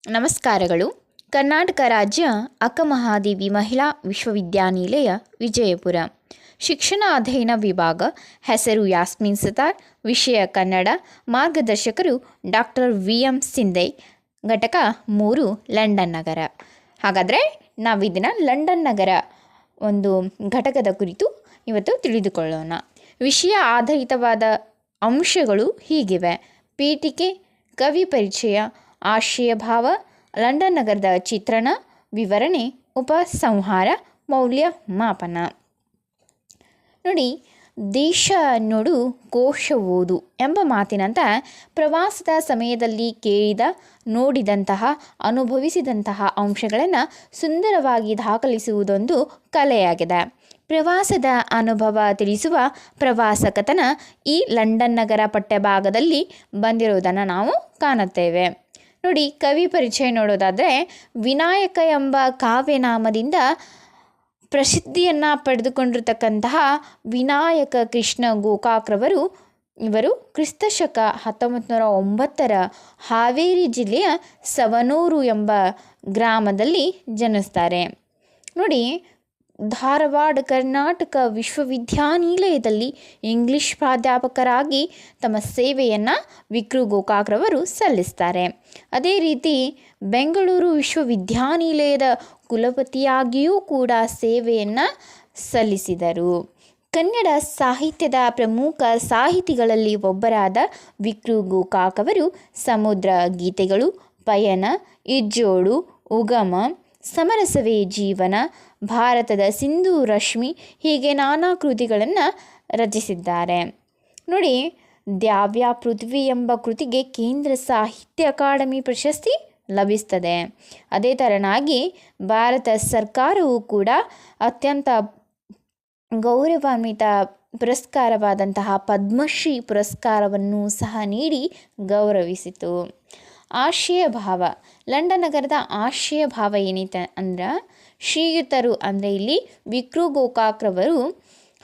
ನಮಸ್ಕಾರಗಳು. ಕರ್ನಾಟಕ ರಾಜ್ಯ ಅಕ್ಕಮಹಾದೇವಿ ಮಹಿಳಾ ವಿಶ್ವವಿದ್ಯಾನಿಲಯ ವಿಜಯಪುರ. ಶಿಕ್ಷಣ ಅಧ್ಯಯನ ವಿಭಾಗ. ಹೆಸರು ಯಾಸ್ಮಿನ್ ಸತಾರ್. ವಿಷಯ ಕನ್ನಡ. ಮಾರ್ಗದರ್ಶಕರು ಡಾಕ್ಟರ್ VM ಸಿಂಧೆ. ಘಟಕ 3 ಲಂಡನ್ ನಗರ. ಹಾಗಾದರೆ ನಾವಿದನ್ನು ಲಂಡನ್ ನಗರ ಒಂದು ಘಟಕದ ಕುರಿತು ಇವತ್ತು ತಿಳಿದುಕೊಳ್ಳೋಣ. ವಿಷಯ ಆಧಾರಿತವಾದ ಅಂಶಗಳು ಹೀಗಿವೆ: ಪೀಠಿಕೆ, ಕವಿ ಪರಿಚಯ, ಆಶಯ ಭಾವ, ಲಂಡನ್ ನಗರದ ಚಿತ್ರಣ, ವಿವರಣೆ, ಉಪಸಂಹಾರ, ಮೌಲ್ಯಮಾಪನ. ನೋಡಿ, ದೇಶ ನೋಡು ಕೋಶ ಓದು ಎಂಬ ಮಾತಿನಂತೆ ಪ್ರವಾಸದ ಸಮಯದಲ್ಲಿ ಕೇಳಿದ, ನೋಡಿದಂತಹ, ಅನುಭವಿಸಿದಂತಹ ಅಂಶಗಳನ್ನು ಸುಂದರವಾಗಿ ದಾಖಲಿಸುವುದೊಂದು ಕಲೆಯಾಗಿದೆ. ಪ್ರವಾಸದ ಅನುಭವ ತಿಳಿಸುವ ಪ್ರವಾಸ ಕಥನ ಈ ಲಂಡನ್ ನಗರ ಪಠ್ಯಭಾಗದಲ್ಲಿ ಬಂದಿರುವುದನ್ನು ನಾವು ಕಾಣುತ್ತೇವೆ. ನೋಡಿ, ಕವಿ ಪರಿಚಯ ನೋಡೋದಾದರೆ, ವಿನಾಯಕ ಎಂಬ ಕಾವ್ಯನಾಮದಿಂದ ಪ್ರಸಿದ್ಧಿಯನ್ನು ಪಡೆದುಕೊಂಡಿರತಕ್ಕಂತಹ ವಿನಾಯಕ ಕೃಷ್ಣ ಗೋಕಾಕ್ರವರು ಇವರು ಕ್ರಿಸ್ತಶಕ 1909 ಹಾವೇರಿ ಜಿಲ್ಲೆಯ ಸವನೂರು ಎಂಬ ಗ್ರಾಮದಲ್ಲಿ ಜನಿಸ್ತಾರೆ. ನೋಡಿ, ಧಾರವಾಡ ಕರ್ನಾಟಕ ವಿಶ್ವವಿದ್ಯಾನಿಲಯದಲ್ಲಿ ಇಂಗ್ಲಿಷ್ ಪ್ರಾಧ್ಯಾಪಕರಾಗಿ ತಮ್ಮ ಸೇವೆಯನ್ನು ವಿಕ್ರು ಗೋಕಾಕ್ರವರು ಸಲ್ಲಿಸ್ತಾರೆ. ಅದೇ ರೀತಿ ಬೆಂಗಳೂರು ವಿಶ್ವವಿದ್ಯಾನಿಲಯದ ಕುಲಪತಿಯಾಗಿಯೂ ಕೂಡ ಸೇವೆಯನ್ನು ಸಲ್ಲಿಸಿದರು. ಕನ್ನಡ ಸಾಹಿತ್ಯದ ಪ್ರಮುಖ ಸಾಹಿತಿಗಳಲ್ಲಿ ಒಬ್ಬರಾದ ವಿಕ್ರು ಗೋಕಾಕ್ ಅವರು ಸಮುದ್ರ ಗೀತೆಗಳು, ಪಯಣ, ಇಜ್ಜೋಡು, ಉಗಮ, ಸಮರಸವೇ ಜೀವನ, ಭಾರತದ ಸಿಂಧೂ ರಶ್ಮಿ ಹೀಗೆ ನಾನಾ ಕೃತಿಗಳನ್ನು ರಚಿಸಿದ್ದಾರೆ. ನೋಡಿ, ದ್ಯಾವ್ಯ ಪೃಥ್ವಿ ಎಂಬ ಕೃತಿಗೆ ಕೇಂದ್ರ ಸಾಹಿತ್ಯ ಅಕಾಡೆಮಿ ಪ್ರಶಸ್ತಿ ಲಭಿಸ್ತದೆ. ಅದೇ ತೆರನಾಗಿ ಭಾರತ ಸರ್ಕಾರವು ಕೂಡ ಅತ್ಯಂತ ಗೌರವಾನ್ವಿತ ಪುರಸ್ಕಾರವಾದಂತಹ ಪದ್ಮಶ್ರೀ ಪುರಸ್ಕಾರವನ್ನು ಸಹ ನೀಡಿ ಗೌರವಿಸಿತು. ಆಶಯ ಭಾವ. ಲಂಡನ್ ನಗರದ ಆಶಯ ಭಾವ ಏನೈತೆ ಅಂದ್ರೆ, ಶ್ರೀಯುತರು ಅಂದರೆ ಇಲ್ಲಿ ವಿಕ್ರು ಗೋಕಾಕ್ರವರು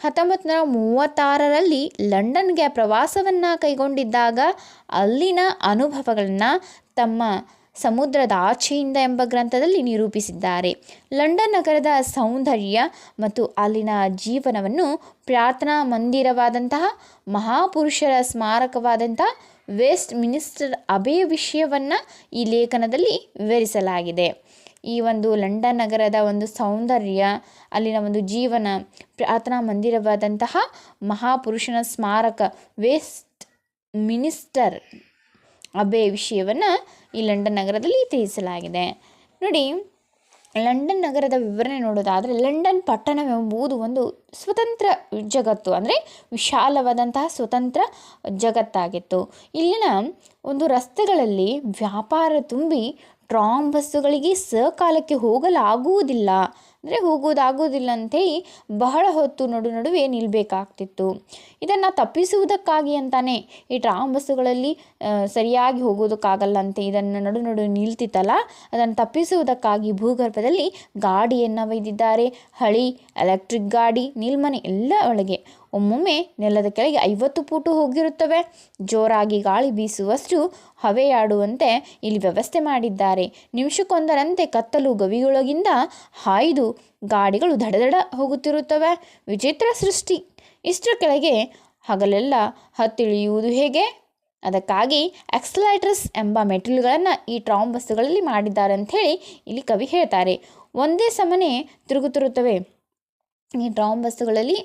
1936ರಲ್ಲಿ ಲಂಡನ್ಗೆ ಪ್ರವಾಸವನ್ನು ಕೈಗೊಂಡಿದ್ದಾಗ ಅಲ್ಲಿನ ಅನುಭವಗಳನ್ನು ತಮ್ಮ ಸಮುದ್ರದ ಆಚೆಯಿಂದ ಎಂಬ ಗ್ರಂಥದಲ್ಲಿ ನಿರೂಪಿಸಿದ್ದಾರೆ. ಲಂಡನ್ ನಗರದ ಸೌಂದರ್ಯ ಮತ್ತು ಅಲ್ಲಿನ ಜೀವನವನ್ನು ಪ್ರಾರ್ಥನಾ ಮಂದಿರವಾದಂತಹ, ಮಹಾಪುರುಷರ ಸ್ಮಾರಕವಾದಂತಹ ವೆಸ್ಟ್ ಮಿನಿಸ್ಟರ್ ಅಬೆಯ ವಿಷಯವನ್ನು ಈ ಲೇಖನದಲ್ಲಿ ವಿವರಿಸಲಾಗಿದೆ. ಈ ಒಂದು ಲಂಡನ್ ನಗರದ ಒಂದು ಸೌಂದರ್ಯ, ಅಲ್ಲಿನ ಒಂದು ಜೀವನ, ಪ್ರಾರ್ಥನಾ ಮಂದಿರವಾದಂತಹ ಮಹಾಪುರುಷನ ಸ್ಮಾರಕ ವೆಸ್ಟ್ ಮಿನಿಸ್ಟರ್ ಅಬೆ ವಿಷಯವನ್ನು ಈ ಲಂಡನ್ ನಗರದಲ್ಲಿ ತಿಳಿಸಲಾಗಿದೆ. ನೋಡಿ, ಲಂಡನ್ ನಗರದ ವಿವರಣೆ ನೋಡೋದಾದರೆ, ಲಂಡನ್ ಪಟ್ಟಣವೆಂಬುದು ಒಂದು ಸ್ವತಂತ್ರ ಜಗತ್ತು, ಅಂದರೆ ವಿಶಾಲವಾದಂತಹ ಸ್ವತಂತ್ರ ಜಗತ್ತಾಗಿತ್ತು. ಇಲ್ಲಿನ ಒಂದು ರಸ್ತೆಗಳಲ್ಲಿ ವ್ಯಾಪಾರ ತುಂಬಿ ಟ್ರಾಮ್ ಬಸ್ಸುಗಳಿಗೆ ಸಕಾಲಕ್ಕೆ ಹೋಗಲಾಗುವುದಿಲ್ಲ, ಅಂದರೆ ಹೋಗುವುದಾಗುವುದಿಲ್ಲ ಅಂಥೇಳಿ ಬಹಳ ಹೊತ್ತು ನಡುವೆ ನಿಲ್ಲಬೇಕಾಗ್ತಿತ್ತು. ಇದನ್ನು ತಪ್ಪಿಸುವುದಕ್ಕಾಗಿ ಅಂತಾನೆ ಈ ಟ್ರಾಮ್ ಬಸ್ಸುಗಳಲ್ಲಿ ಸರಿಯಾಗಿ ಹೋಗೋದಕ್ಕಾಗಲ್ಲ ಅಂತ ಇದನ್ನು ನಡು ನಿಲ್ತಿತ್ತಲ್ಲ, ಅದನ್ನು ತಪ್ಪಿಸುವುದಕ್ಕಾಗಿ ಭೂಗರ್ಭದಲ್ಲಿ ಗಾಡಿಯನ್ನು ಒಯ್ದಿದ್ದಾರೆ. ಹಳಿ ಎಲೆಕ್ಟ್ರಿಕ್ ಗಾಡಿ, ನಿಲ್ಮನೆ ಎಲ್ಲ ಒಳಗೆ. ಒಮ್ಮೊಮ್ಮೆ ನೆಲದ ಕೆಳಗೆ 50 ಫೂಟು ಹೋಗಿರುತ್ತವೆ. ಜೋರಾಗಿ ಗಾಳಿ ಬೀಸುವಷ್ಟು ಹವೆಯಾಡುವಂತೆ ಇಲ್ಲಿ ವ್ಯವಸ್ಥೆ ಮಾಡಿದ್ದಾರೆ. ನಿಮಿಷಕ್ಕೊಂದರಂತೆ ಕತ್ತಲು ಗವಿಯೊಳಗಿಂದ ಹಾಯ್ದು ಗಾಡಿಗಳು ದಡದಡ ಹೋಗುತ್ತಿರುತ್ತವೆ. ವಿಚಿತ್ರ ಸೃಷ್ಟಿ. ಇಷ್ಟರ ಕೆಳಗೆ ಹಗಲೆಲ್ಲ ಹತ್ತಿಳಿಯುವುದು ಹೇಗೆ? ಅದಕ್ಕಾಗಿ ಎಕ್ಸಲೇಟರ್ಸ್ ಎಂಬ ಮೆಟ್ಟಿಲುಗಳನ್ನು ಈ ಟ್ರಾಮ್ ಬಸ್ಸುಗಳಲ್ಲಿ ಮಾಡಿದ್ದಾರೆ ಅಂಥೇಳಿ ಇಲ್ಲಿ ಕವಿ ಹೇಳ್ತಾರೆ. ಒಂದೇ ಸಮನೆ ತಿರುಗುತ್ತಿರುತ್ತವೆ. ಈ ಟ್ರಾಮ್ ಬಸ್ಸುಗಳಲ್ಲಿ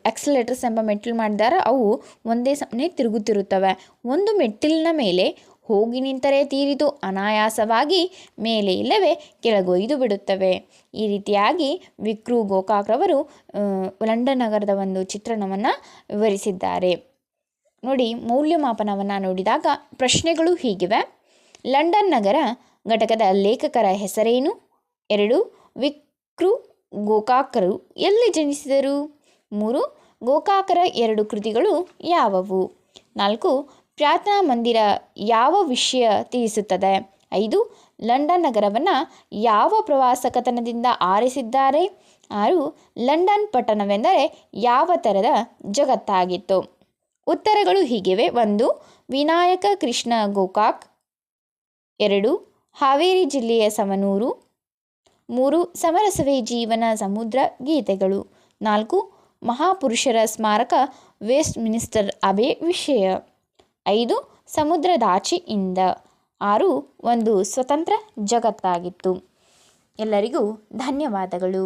ಎಕ್ಸಲೇಟರ್ಸ್ ಎಂಬ ಮೆಟ್ಟಿಲು ಮಾಡಿದ್ದಾರೆ. ಅವು ಒಂದೇ ಸಮನೆ ತಿರುಗುತ್ತಿರುತ್ತವೆ. ಒಂದು ಮೆಟ್ಟಿಲಿನ ಮೇಲೆ ಹೋಗಿ ನಿಂತರೆ ತೀರಿದು ಅನಾಯಾಸವಾಗಿ ಮೇಲೆ ಇಲ್ಲವೇ ಕೆಳಗೊಯ್ದು ಬಿಡುತ್ತವೆ. ಈ ರೀತಿಯಾಗಿ ವಿಕ್ರು ಗೋಕಾಕ್ರವರು ಲಂಡನ್ ನಗರದ ಒಂದು ಚಿತ್ರಣವನ್ನು ವಿವರಿಸಿದ್ದಾರೆ. ನೋಡಿ, ಮೌಲ್ಯಮಾಪನವನ್ನು ನೋಡಿದಾಗ ಪ್ರಶ್ನೆಗಳು ಹೀಗಿವೆ: ಲಂಡನ್ ನಗರ ಘಟಕದ ಲೇಖಕರ ಹೆಸರೇನು? 2. ವಿಕ್ರು ಗೋಕಾಕರು ಎಲ್ಲಿ ಜನಿಸಿದರು? 3. ಗೋಕಾಕರ 2 ಕೃತಿಗಳು ಯಾವುವು? 4. ಪ್ರಾರ್ಥನಾ ಮಂದಿರ ಯಾವ ವಿಷಯ ತಿಳಿಸುತ್ತದೆ? 5. ಲಂಡನ್ ನಗರವನ್ನು ಯಾವ ಪ್ರವಾಸ ಕಥನದಿಂದ ಆರಿಸಿದ್ದಾರೆ? 6. ಲಂಡನ್ ಪಟ್ಟಣವೆಂದರೆ ಯಾವ ಥರದ ಜಗತ್ತಾಗಿತ್ತು? ಉತ್ತರಗಳು ಹೀಗಿವೆ: 1. ವಿನಾಯಕ ಕೃಷ್ಣ ಗೋಕಾಕ್. 2. ಹಾವೇರಿ ಜಿಲ್ಲೆಯ ಸವನೂರು. 3 ಸಮರಸವೇ ಜೀವನ ಸಮುದ್ರ ಗೀತೆಗಳು. 4 ಮಹಾಪುರುಷರ ಸ್ಮಾರಕ ವೆಸ್ಟ್ ಮಿನಿಸ್ಟರ್ ಅಬೆ ವಿಷಯ. 5 ಸಮುದ್ರದಾಚೆಯಿಂದ. 6 ಒಂದು ಸ್ವತಂತ್ರ ಜಗತ್ತಾಗಿತ್ತು. ಎಲ್ಲರಿಗೂ ಧನ್ಯವಾದಗಳು.